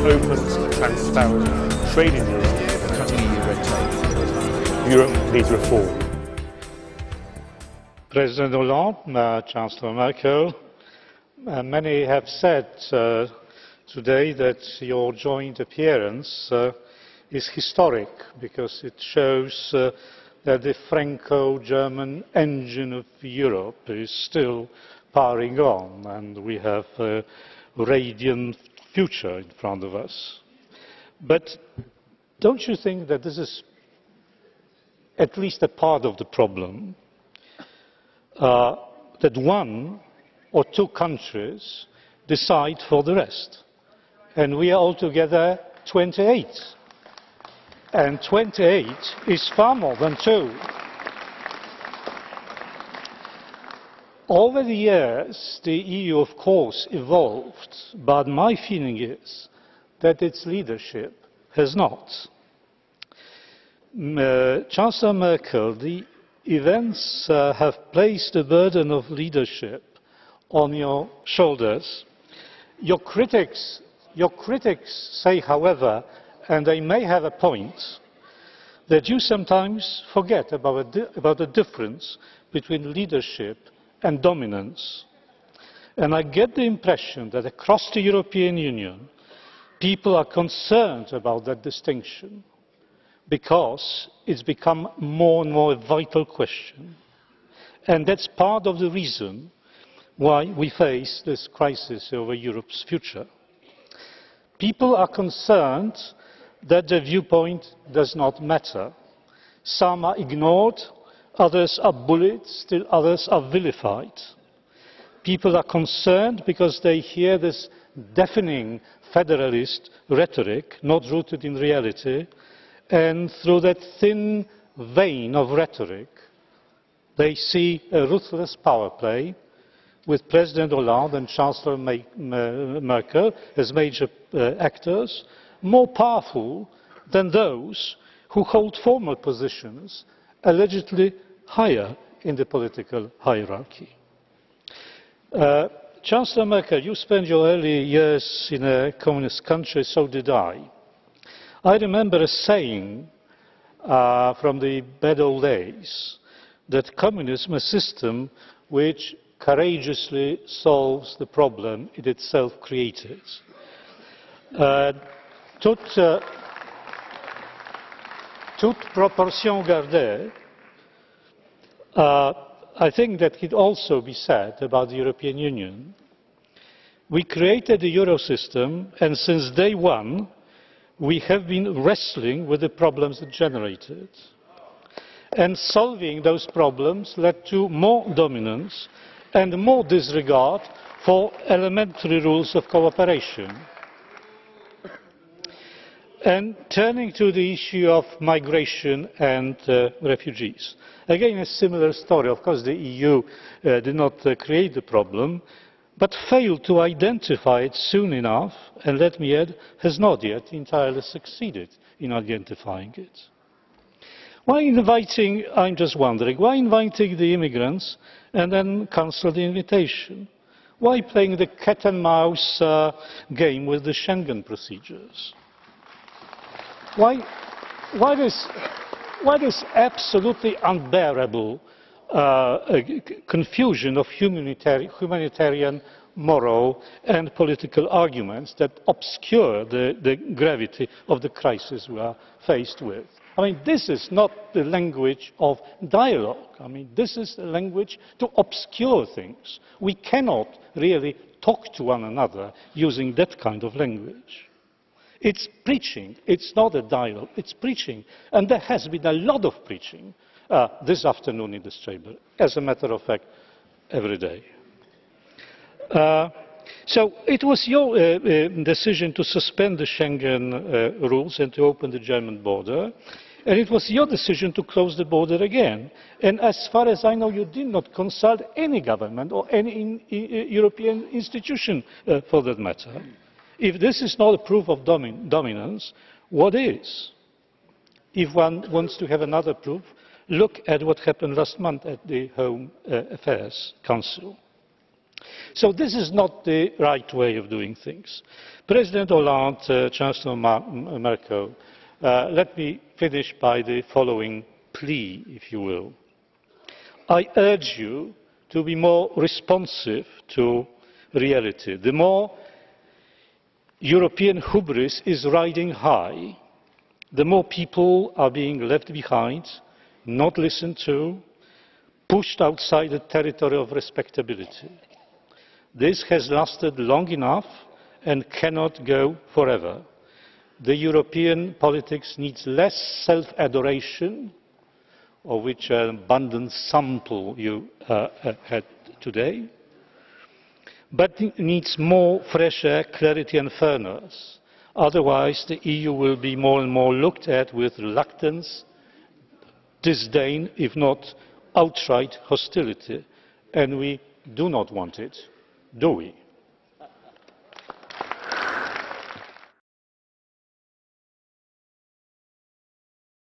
open, transparent trade in Europe, cutting EU red tape. Europe needs reform. President Hollande, Chancellor Merkel, many have said today that your joint appearance is historic because it shows that the Franco-German engine of Europe is still powering on and we have a radiant future in front of us. But don't you think that this is at least a part of the problem? That one or two countries decide for the rest. And we are altogether 28. And 28 is far more than two. Over the years, the EU, of course, evolved, but my feeling is that its leadership has not. Chancellor Merkel, the events have placed the burden of leadership on your shoulders. Your critics say, however, and they may have a point, that you sometimes forget about the difference between leadership and dominance. And I get the impression that across the European Union, people are concerned about that distinction, because it's become more and more a vital question. And that's part of the reason why we face this crisis over Europe's future. People are concerned that their viewpoint does not matter. Some are ignored, others are bullied, still others are vilified. People are concerned because they hear this deafening federalist rhetoric, not rooted in reality, and through that thin vein of rhetoric, they see a ruthless power play with President Hollande and Chancellor Merkel as major actors, more powerful than those who hold formal positions allegedly higher in the political hierarchy. Chancellor Merkel, you spent your early years in a communist country, so did I. I remember a saying from the bad old days that communism is a system which courageously solves the problem it itself created. Toute proportion gardée, I think that could also be said about the European Union. We created the Euro system, and since day one, we have been wrestling with the problems it generated. And solving those problems led to more dominance and more disregard for elementary rules of cooperation. And turning to the issue of migration and refugees. Again, a similar story. Of course, the EU did not create the problem, but failed to identify it soon enough, and let me add, has not yet entirely succeeded in identifying it. Why inviting, I'm just wondering, why inviting the immigrants and then cancel the invitation? Why playing the cat and mouse game with the Schengen procedures? Why this absolutely unbearable confusion of humanitarian, moral and political arguments that obscure the gravity of the crisis we are faced with? I mean, this is not the language of dialogue. I mean, this is the language to obscure things. We cannot really talk to one another using that kind of language. It's preaching. It's not a dialogue. It's preaching. And there has been a lot of preaching this afternoon in this chamber, as a matter of fact, every day. So it was your decision to suspend the Schengen rules and to open the German border. And it was your decision to close the border again. And as far as I know, you did not consult any government or any European institution for that matter. If this is not a proof of dominance, what is? If one wants to have another proof, look at what happened last month at the Home Affairs Council. So this is not the right way of doing things. President Hollande, Chancellor Merkel, let me finish by the following plea, if you will. I urge you to be more responsive to reality. The more European hubris is riding high, the more people are being left behind, not listened to, pushed outside the territory of respectability. This has lasted long enough and cannot go forever. The European politics needs less self-adoration, of which an abundant sample you had today, but it needs more fresh air, clarity and fairness. Otherwise, the EU will be more and more looked at with reluctance, disdain, if not outright hostility. And we do not want it, do we?